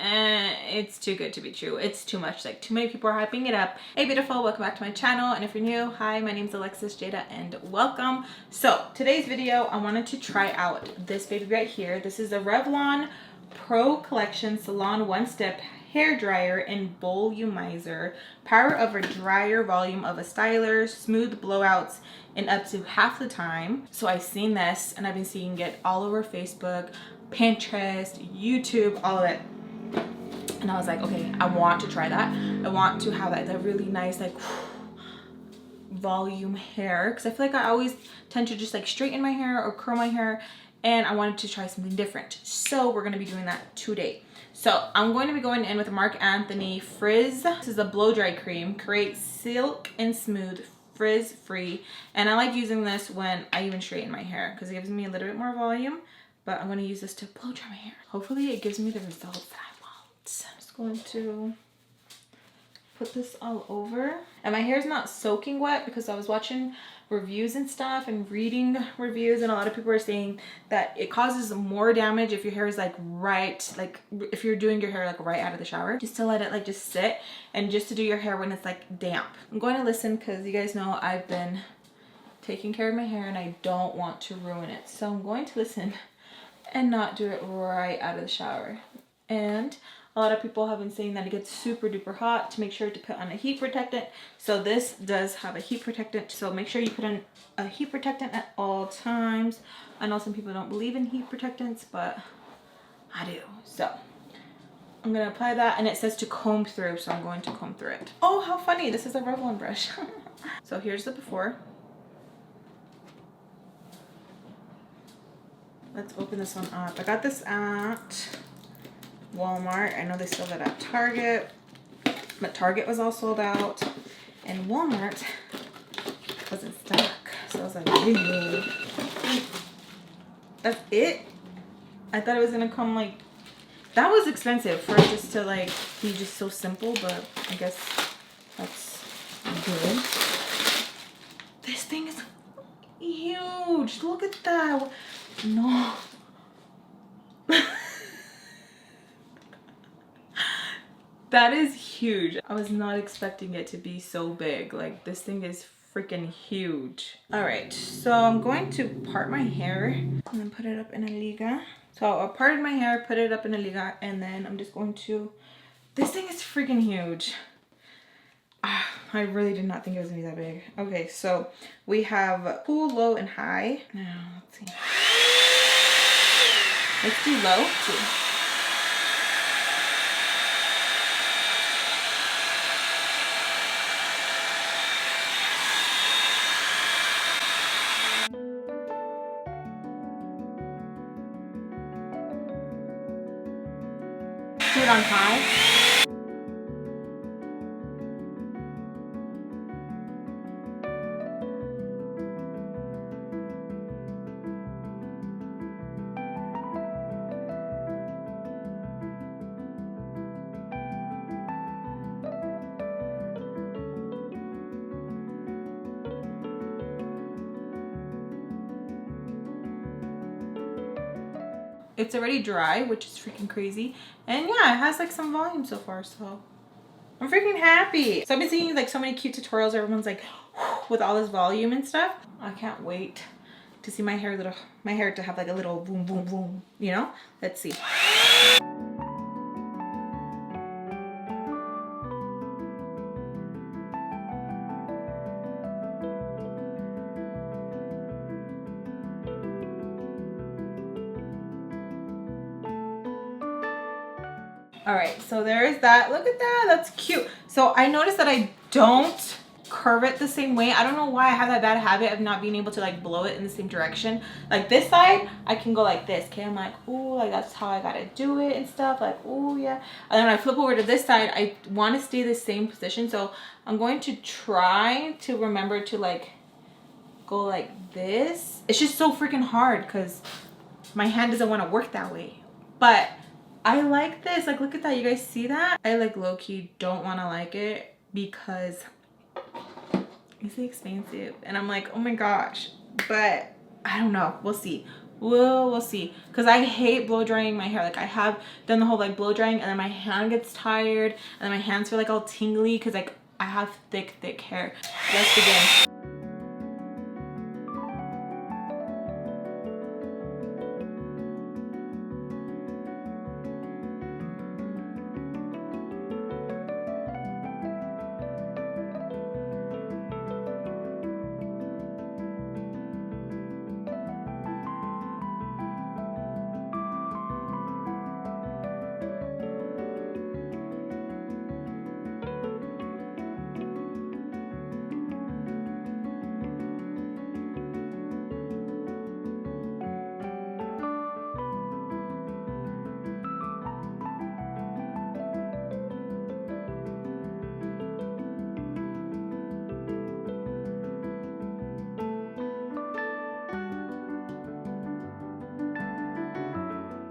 it's too good to be true. It's too much, like too many people are hyping it up. Hey beautiful, welcome back to my channel, and if you're new, hi, my name is Alexis Jayda and welcome. So today's video, I wanted to try out this baby right here. This is a Revlon Pro Collection Salon one-step hair dryer and volumizer. Power of a dryer, volume of a styler, smooth blowouts in up to half the time. So I've seen this and I've been seeing it all over Facebook, Pinterest, YouTube, all of it. And I was like, okay, I want to try that. I want to have that really nice like volume hair, because I feel like I always tend to just like straighten my hair or curl my hair, and I wanted to try something different. So we're going to be doing that today. So I'm going to be going in with Marc Frizz. This is a blow dry cream. Create silk and smooth, frizz free. And I like using this when I even straighten my hair because it gives me a little bit more volume. But I'm going to use this to blow dry my hair. Hopefully it gives me the results that I want. I'm just going to put this all over. And my hair is not soaking wet because I was watching reviews and stuff and reading reviews, and a lot of people are saying that it causes more damage if your hair is like if you're doing your hair like right out of the shower, just to let it like just sit, and just to do your hair when it's like damp. I'm going to listen because you guys know I've been taking care of my hair and I don't want to ruin it, so I'm going to listen and not do it right out of the shower. And a lot of people have been saying that it gets super duper hot, to make sure to put on a heat protectant. So this does have a heat protectant, so make sure you put on a heat protectant at all times. I know some people don't believe in heat protectants, but I do. So I'm gonna apply that, and it says to comb through, so I'm going to comb through it. Oh, how funny, this is a Revlon brush. So here's the before. Let's open this one up. I got this at Walmart. I know they sell that at Target, but Target was all sold out and Walmart wasn't stock. So I was like, ew. That's it? I thought it was gonna come like, that was expensive for it just to like be just so simple, but I guess that's good. This thing is huge. Look at that. No. That is huge. I was not expecting it to be so big. Like, this thing is freaking huge. All right, so I'm going to part my hair and then put it up in a liga. So I parted my hair, put it up in a liga, and then I'm just going to, this thing is freaking huge. I really did not think it was gonna be that big. Okay, so we have cool, low, and high. Now, let's see. Let's do low too. Do it on high. It's already dry, which is freaking crazy. And yeah, it has like some volume so far, so I'm freaking happy. So I've been seeing like so many cute tutorials. Everyone's like with all this volume and stuff. I can't wait to see my hair to have like a little boom, boom, boom, you know? Let's see. All right, so there is that. Look at that, that's cute. So I noticed that I don't curve it the same way. I don't know why I have that bad habit of not being able to like blow it in the same direction. Like this side, I can go like this, okay? I'm like, ooh, like that's how I gotta do it and stuff, like, ooh, yeah. And then when I flip over to this side, I wanna stay the same position. So I'm going to try to remember to like go like this. It's just so freaking hard because my hand doesn't wanna work that way. But I like this. Like, look at that. You guys see that? I like low-key don't want to like it because it's expensive. And I'm like, oh my gosh. But I don't know. We'll see. we'll see, because I hate blow drying my hair. Like I have done the whole like blow drying, and then my hand gets tired, and then my hands feel like all tingly because like I have thick hair. Let's begin.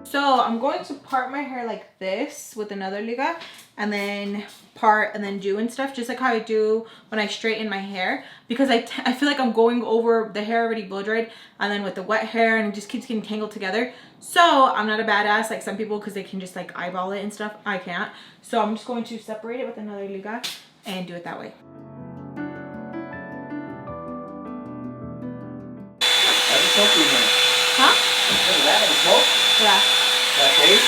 So I'm going to part my hair like this with another liga, and then part and then do and stuff, just like how I do when I straighten my hair, because I feel like I'm going over the hair already blow dried, and then with the wet hair, and it just keeps getting tangled together. So I'm not a badass like some people, because they can just like eyeball it and stuff. I can't. So I'm just going to separate it with another liga and do it that way. Huh? Is that in smoke? Yeah. Is that safe?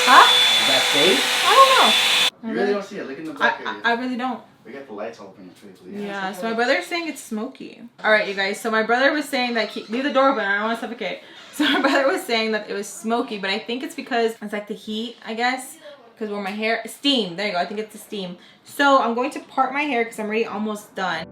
Huh? Is that safe? I don't know. You really don't see it. Look in the back area. I really don't. We got the lights open. Yeah, so my brother's saying it's smoky. Alright, you guys, so my brother was saying that leave the door open, I don't want to suffocate. So my brother was saying that it was smoky, but I think it's because it's like the heat, I guess. Because where my hair, steam, there you go, I think it's the steam. So I'm going to part my hair because I'm already almost done.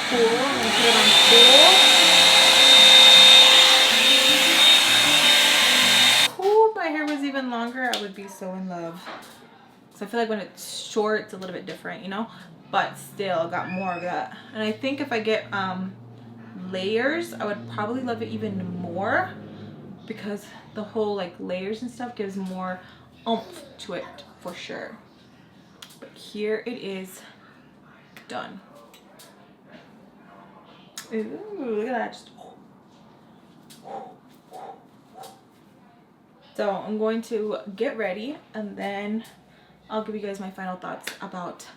Cool. I'm gonna put it on cool. Ooh, my hair was even longer, I would be so in love. So I feel like when it's short, it's a little bit different, you know? But still, I got more of that. And I think if I get layers, I would probably love it even more, because the whole like layers and stuff gives more oomph to it for sure. But here it is done. Ooh, look at that. Just... So I'm going to get ready, and then I'll give you guys my final thoughts about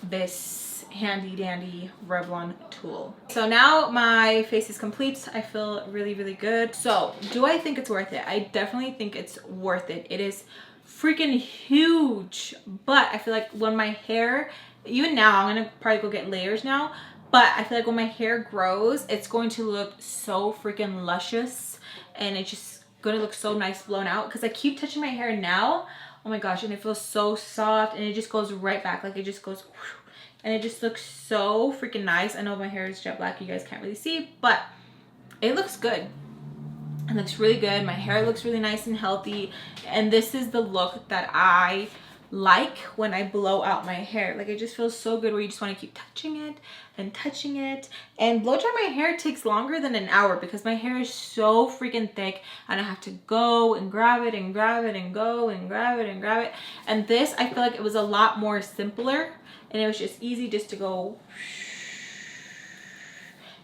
this handy dandy Revlon tool. So now my face is complete. I feel really, really good. So do I think it's worth it? I definitely think it's worth it. It is freaking huge, but I feel like when my hair, even now, I'm gonna probably go get layers now, but I feel like when my hair grows, it's going to look so freaking luscious, and it's just gonna look so nice blown out, because I keep touching my hair now, oh my gosh, and it feels so soft, and it just goes right back, like it just goes whew, and it just looks so freaking nice. I know my hair is jet black, you guys can't really see, but it looks good. It looks really good. My hair looks really nice and healthy, and this is the look that I like when I blow out my hair. Like, it just feels so good where you just want to keep touching it and touching it. And blow dry my hair takes longer than an hour, because my hair is so freaking thick, and I have to go and grab it and grab it and go and grab it and grab it. And this, I feel like it was a lot more simpler, and it was just easy just to go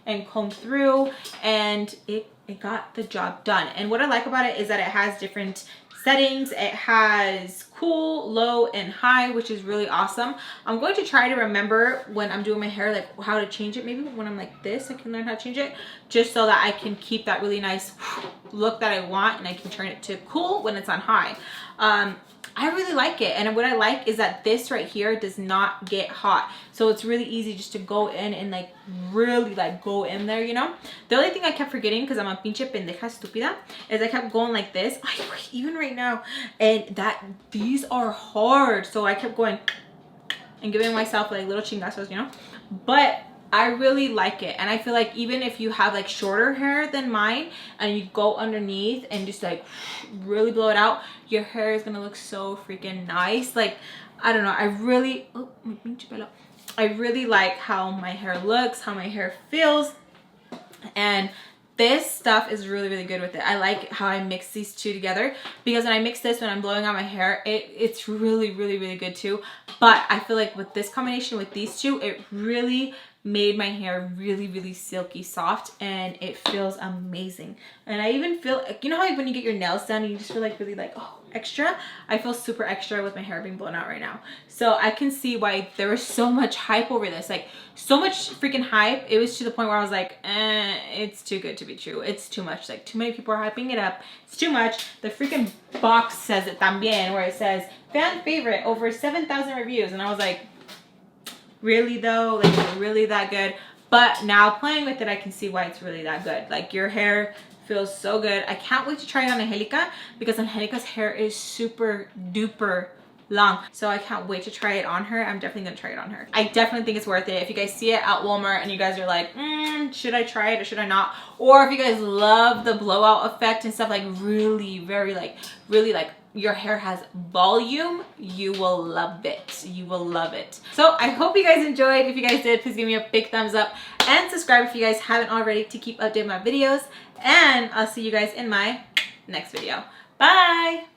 and comb through, and it got the job done. And what I like about it is that it has different settings. It has cool, low, and high, which is really awesome. I'm going to try to remember when I'm doing my hair, like how to change it. Maybe when I'm like this, I can learn how to change it, just so that I can keep that really nice look that I want, and I can turn it to cool when it's on high. I really like it, and what I like is that this right here does not get hot, so it's really easy just to go in and like really like go in there, you know. The only thing I kept forgetting, because I'm a pinche pendeja estúpida, is I kept going like this, even right now, and these are hard, so I kept going and giving myself like little chingazos, you know. But I really like it. And I feel like even if you have like shorter hair than mine and you go underneath and just like really blow it out, your hair is gonna look so freaking nice. Like, I don't know, I really like how my hair looks, how my hair feels. And this stuff is really, really good with it. I like how I mix these two together, because when I mix this, when I'm blowing out my hair, it's really, really, really good too. But I feel like with this combination with these two, it really made my hair really, really silky soft, and it feels amazing. And I even feel, you know how like when you get your nails done and you just feel like really like, oh, extra? I feel super extra with my hair being blown out right now. So I can see why there was so much hype over this, like so much freaking hype. It was to the point where I was like, it's too good to be true. It's too much. Like, too many people are hyping it up. It's too much. The freaking box says it también, where it says fan favorite, over 7,000 reviews. And I was like, really though? Like, is it really that good? But now playing with it, I can see why it's really that good. Like, your hair feels so good. I can't wait to try it on Angelica, because Angelica's hair is super duper long. So I can't wait to try it on her. I'm definitely gonna try it on her. I definitely think it's worth it. If you guys see it at Walmart and you guys are like, should I try it or should I not? Or if you guys love the blowout effect and stuff, like really, very like, really like your hair has volume, you will love it. You will love it. So I hope you guys enjoyed. If you guys did, please give me a big thumbs up and subscribe if you guys haven't already to keep updating my videos. And I'll see you guys in my next video. Bye.